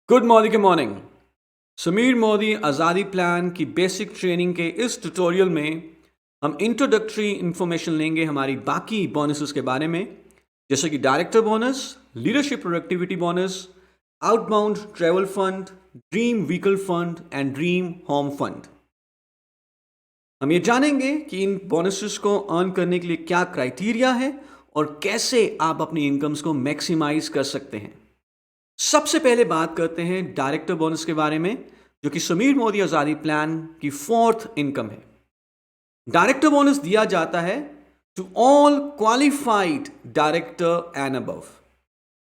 Good morning के morning. Sameer Modi आज़ादी plan की बेसिक ट्रेनिंग के इस ट्यूटोरियल में हम इंट्रोडक्टरी इंफॉर्मेशन लेंगे हमारी बाकी बोनसेस के बारे में, जैसे कि director bonus, leadership productivity bonus, outbound travel fund, dream vehicle fund and dream home fund. हम ये जानेंगे कि इन बोनसेस को अर्न करने के लिए क्या क्राइटेरिया है और कैसे आप अपनी इनकम्स को मैक्सिमाइज कर सकते हैं। सबसे पहले बात करते हैं डायरेक्टर बोनस के बारे में, जो कि समीर मोदी आज़ादी प्लान की फोर्थ इनकम है। डायरेक्टर बोनस दिया जाता है to all qualified director and above.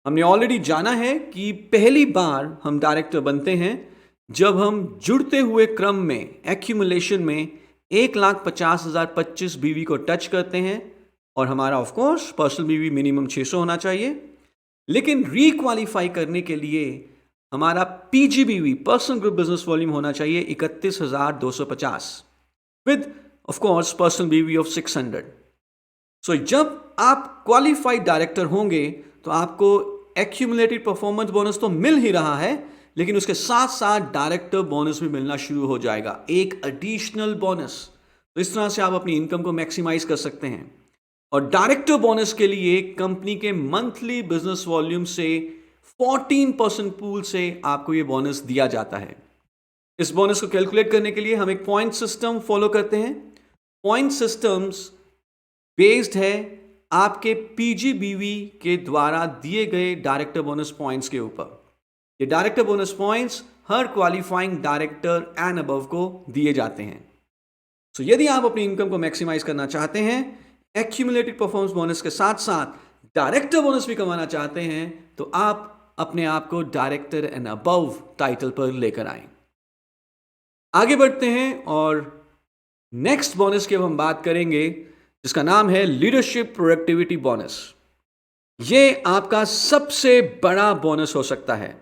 हमने ऑलरेडी जाना है कि पहली बार हम डायरेक्टर बनते हैं जब हम जुड़ते हुए क्रम में एक्यूमुलेशन में 1,50,000 25 बीवी को टच करते हैं, और हमारा ऑफकोर्स पर्सनल बीवी मिनिमम 600 होना चाहिए। लेकिन रिक्वालीफाई करने के लिए हमारा पीजीबीवी पर्सनल ग्रुप बिजनेस वॉल्यूम होना चाहिए 31,250 विद ऑफ कोर्स पर्सनल बीवी ऑफ 600। सो जब आप क्वालिफाइड डायरेक्टर होंगे तो आपको एक्यूमुलेटेड परफॉर्मेंस बोनस तो मिल ही रहा है, लेकिन उसके साथ साथ डायरेक्टर बोनस भी मिलना शुरू हो जाएगा, एक एडिशनल बोनस। तो इस तरह से आप अपनी इनकम को मैक्सिमाइज कर सकते हैं। और डायरेक्टर बोनस के लिए कंपनी के मंथली बिजनेस वॉल्यूम से 14% पूल से आपको ये बोनस दिया जाता है। इस बोनस को कैलकुलेट करने के लिए हम एक पॉइंट सिस्टम फॉलो करते हैं। पॉइंट सिस्टम्स बेस्ड है आपके पीजीबीवी के द्वारा दिए गए डायरेक्टर बोनस पॉइंट्स के ऊपर। ये director bonus points her qualifying director and above को दिए जाते हैं। सो यदि आप अपनी इनकम को मैक्सिमाइज करना चाहते हैं, एक्यूमुलेटेड परफॉर्मेंस बोनस के साथ साथ डायरेक्टर बोनस भी कमाना चाहते हैं, तो आप अपने आप को डायरेक्टर एंड अबव टाइटल पर लेकर आए। आगे बढ़ते हैं और नेक्स्ट बोनस की अब हम बात करेंगे, जिसका नाम है लीडरशिप प्रोडक्टिविटी बोनस। ये आपका सबसे बड़ा बोनस हो सकता है।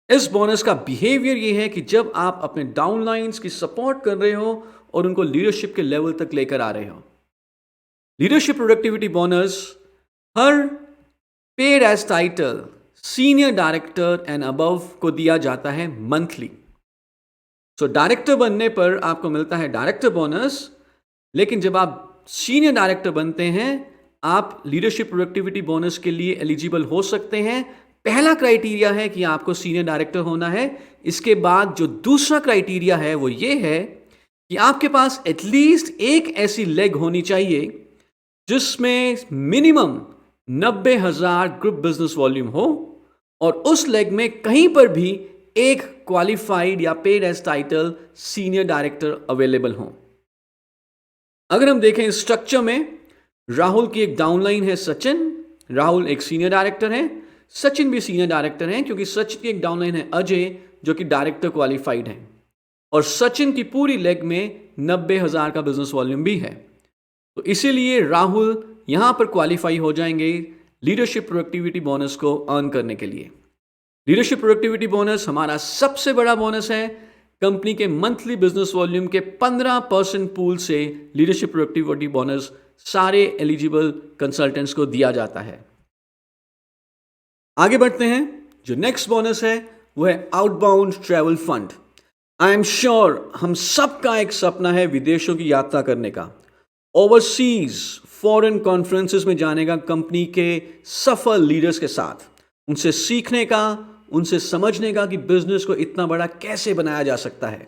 इस बोनस का बिहेवियर ये है कि जब आप अपने डाउनलाइंस की सपोर्ट कर रहे हो और उनको लीडरशिप के लेवल तक लेकर आ रहे हो। लीडरशिप प्रोडक्टिविटी बोनस हर paid as title senior director and above को दिया जाता है मंथली। सो डायरेक्टर बनने पर आपको मिलता है डायरेक्टर बोनस, लेकिन जब आप सीनियर डायरेक्टर बनते हैं आप लीडरशिप प्रोडक्टिविटी बोनस के लिए एलिजिबल हो सकते हैं। पहला क्राइटेरिया है कि आपको सीनियर डायरेक्टर होना है। इसके बाद जो दूसरा क्राइटेरिया है वो ये है कि आपके पास एटलीस्ट एक ऐसी लेग होनी चाहिए जिसमें मिनिमम 90,000 ग्रुप बिजनेस वॉल्यूम हो, और उस लेग में कहीं पर भी एक क्वालिफाइड या paid as title senior director available हो। अगर हम देखें स्ट्रक्चर में, राहुल की एक डाउनलाइन है सचिन। राहुल एक सीनियर डायरेक्टर है, सचिन भी सीनियर डायरेक्टर हैं, क्योंकि सचिन की एक डाउनलाइन है अजय जो कि डायरेक्टर क्वालिफाइड है, और सचिन की पूरी लेग में 90,000 का बिजनेस वॉल्यूम भी है। तो इसीलिए राहुल यहां पर क्वालिफाई हो जाएंगे लीडरशिप प्रोडक्टिविटी बोनस को अर्न करने के लिए। लीडरशिप प्रोडक्टिविटी बोनस हमारा सबसे बड़ा बोनस है। कंपनी के मंथली बिजनेस वॉल्यूम के 15% पूल से लीडरशिप प्रोडक्टिविटी बोनस सारे एलिजिबल कंसल्टेंट्स को दिया जाता है। आगे बढ़ते हैं। जो नेक्स्ट बोनस है वो है outbound travel fund. I am sure हम सबका एक सपना है विदेशों की यात्रा करने का, ओवरसीज फॉरेन कॉन्फ्रेंसेस में जाने का, कंपनी के सफल लीडर्स के साथ उनसे सीखने का, उनसे समझने का कि बिजनेस को इतना बड़ा कैसे बनाया जा सकता है।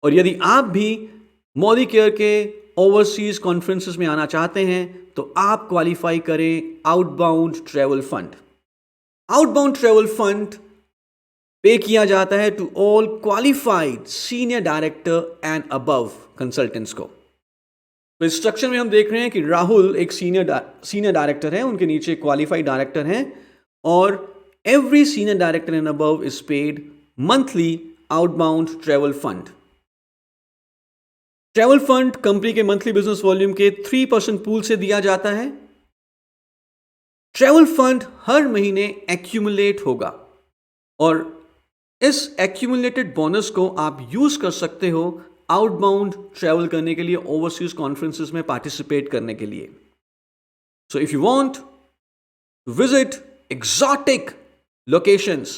और यदि आप भी मोदी केयर के ओवरसीज कॉन्फ्रेंसेस में आना चाहते हैं तो आप क्वालिफाई करें outbound travel fund. Outbound travel fund pay किया जाता है to all qualified senior director and above consultants को। तो इस स्ट्रक्चर में हम देख रहे हैं कि राहुल एक सीनियर डायरेक्टर है, उनके नीचे क्वालिफाइड डायरेक्टर हैं, और every senior director and above is paid monthly outbound travel fund. Travel fund company के मंथली बिजनेस वॉल्यूम के 3% पूल से दिया जाता है। ट्रैवल फंड हर महीने एक्यूमुलेट होगा, और इस एक्यूमुलेटेड बोनस को आप यूज कर सकते हो आउटबाउंड ट्रैवल करने के लिए, ओवरसीज कॉन्फ्रेंसेस में पार्टिसिपेट करने के लिए। So if you want to visit exotic locations,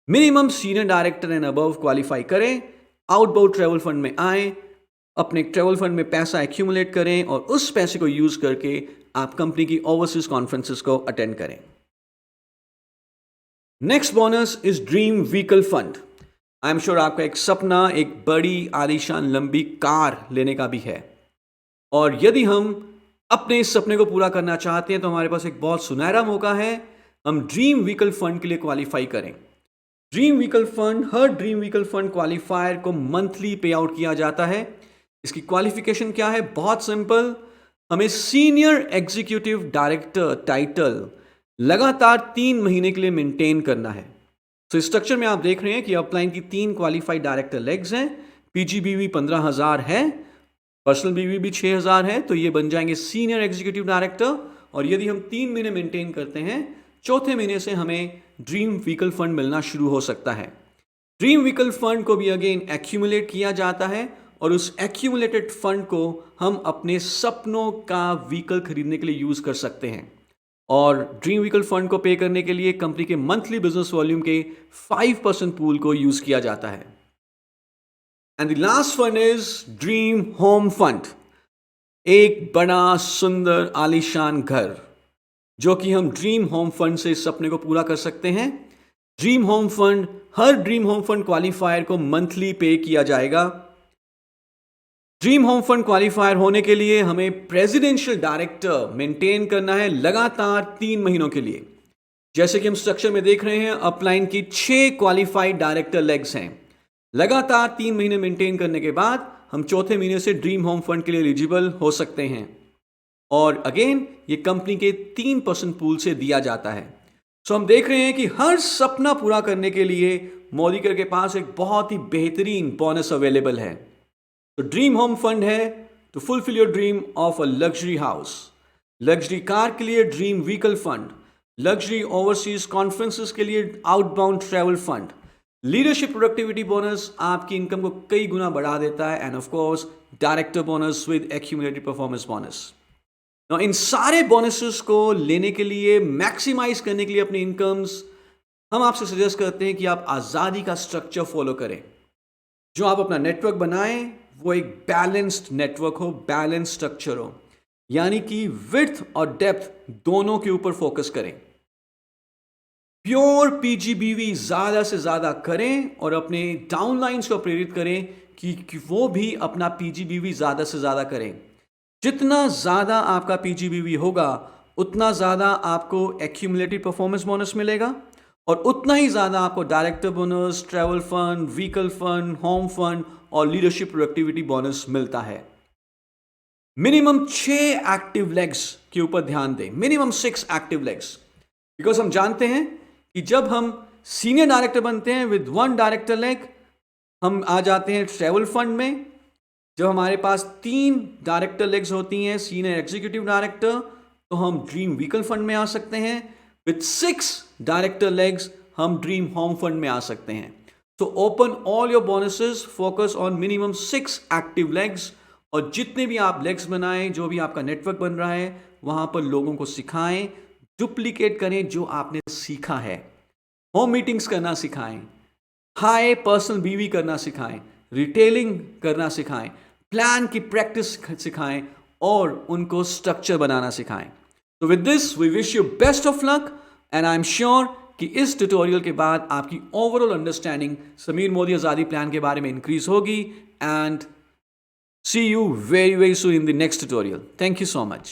minimum senior director and above qualify करें, आउटबाउंड ट्रैवल फंड में आए, अपने ट्रैवल फंड में पैसा एक्यूमुलेट करें और उस पैसे को यूज करके आप कंपनी की ओवरसीज कॉन्फ्रेंसेस को अटेंड करें। Next bonus is dream vehicle fund. I am sure आपका एक सपना एक बड़ी आलीशान लंबी कार लेने का भी है, और यदि हम अपने इस सपने को पूरा करना चाहते हैं तो हमारे पास एक बहुत सुनहरा मौका है। हम ड्रीम व्हीकल फंड के लिए क्वालिफाई करें। Dream vehicle fund, her dream vehicle fund qualifier को मंथली पे आउट किया जाता है। इसकी क्वालिफिकेशन क्या है? बहुत सिंपल, हमें सीनियर एग्जीक्यूटिव डायरेक्टर टाइटल लगातार 3 महीने के लिए मेंटेन करना है। तो स्ट्रक्चर में आप देख रहे हैं कि अपलाइन की 3 क्वालिफाइड डायरेक्टर लेग्स हैं, पीजीबीवी 15,000 है, पर्सनल बीवी भी 6,000 है, तो ये बन जाएंगे सीनियर एग्जीक्यूटिव डायरेक्टर। और यदि हम 3 महीने मेंटेन करते हैं, चौथे महीने से हमें ड्रीम व्हीकल फंड मिलना शुरू हो सकता है। ड्रीम व्हीकल फंड को भी अगेन एक्यूमुलेट किया जाता है और उस एक्यूमुलेटेड फंड को हम अपने सपनों का व्हीकल खरीदने के लिए यूज कर सकते हैं। और ड्रीम व्हीकल फंड को पे करने के लिए कंपनी के मंथली बिजनेस वॉल्यूम के 5% पूल को यूज किया जाता है। And the last fund is dream home fund, एक बड़ा सुंदर आलीशान घर जो कि हम ड्रीम होम फंड से इस सपने को पूरा कर सकते हैं। Dream home fund, her dream home fund qualifier को मंथली पे किया जाएगा। ड्रीम होम फंड क्वालिफायर होने के लिए हमें प्रेसिडेंशियल डायरेक्टर मेंटेन करना है लगातार 3 महीनों के लिए। जैसे कि हम स्ट्रक्चर में देख रहे हैं, अपलाइन की 6 क्वालिफाइड डायरेक्टर लेग्स हैं। लगातार 3 महीने मेंटेन करने के बाद हम चौथे महीने से ड्रीम होम फंड के लिए एलिजिबल हो सकते हैं। और अगेन ये कंपनी के 3% पूल से दिया जाता है। सो हम देख रहे हैं कि हर सपना पूरा करने के लिए मोदीकर के पास एक बहुत ही बेहतरीन बोनस अवेलेबल है। तो ड्रीम होम फंड है to fulfil your dream of a luxury house, luxury car के लिए dream vehicle fund, luxury overseas conferences के लिए outbound travel fund, leadership productivity bonus आपकी इनकम को कई गुना बढ़ा देता है, and of course director bonus with accumulated performance bonus. इन सारे बोनसेस को लेने के लिए, मैक्सिमाइज करने के लिए अपनी इनकम्स, हम आपसे सजेस्ट करते हैं कि आप आज़ादी का स्ट्रक्चर फॉलो करें। जो आप अपना नेटवर्क बनाएं वो एक बैलेंस्ड नेटवर्क हो, बैलेंस स्ट्रक्चर हो, यानी कि विड्थ और डेप्थ दोनों के ऊपर फोकस करें। प्योर पीजीबीवी ज्यादा से ज्यादा करें और अपने डाउनलाइंस को प्रेरित करें कि वो भी अपना पीजीबीवी ज्यादा से ज्यादा करें। जितना ज्यादा आपका पीजीबीवी होगा उतना ज्यादा आपको एक्यूमुलेटेड परफॉर्मेंस बोनस मिलेगा और उतना ही ज्यादा आपको director bonus, travel fund, vehicle fund, home fund और लीडरशिप प्रोडक्टिविटी बोनस मिलता है। मिनिमम 6 एक्टिव लेग्स के ऊपर ध्यान दें, मिनिमम 6 एक्टिव लेग्स, बिकॉज हम जानते हैं कि जब हम सीनियर डायरेक्टर बनते हैं विद 1 डायरेक्टर लेग, हम आ जाते हैं ट्रैवल फंड में। जब हमारे पास 3 डायरेक्टर लेग्स होती हैं, सीनियर एग्जीक्यूटिव डायरेक्टर, तो हम ड्रीम व्हीकल फंड में आ सकते हैं। विद 6 डायरेक्टर लेग्स हम ड्रीम होम फंड में आ सकते हैं। तो open all your bonuses, focus on minimum 6 active legs, और जितने भी आप लेग्स बनाएं, जो भी आपका नेटवर्क बन रहा है, वहां पर लोगों को सिखाएं, डुप्लीकेट करें जो आपने सीखा है। होम मीटिंग्स करना सिखाएं, हाई पर्सनल बीवी करना सिखाएं, रिटेलिंग करना सिखाएं, प्लान की प्रैक्टिस सिखाएं और उनको स्ट्रक्चर बनाना सिखाएं। तो with this we wish you best of luck, and I am sure कि इस ट्यूटोरियल के बाद आपकी ओवरऑल अंडरस्टैंडिंग समीर मोदी आज़ादी प्लान के बारे में इंक्रीज होगी। And see you very soon in the next tutorial. Thank you so much.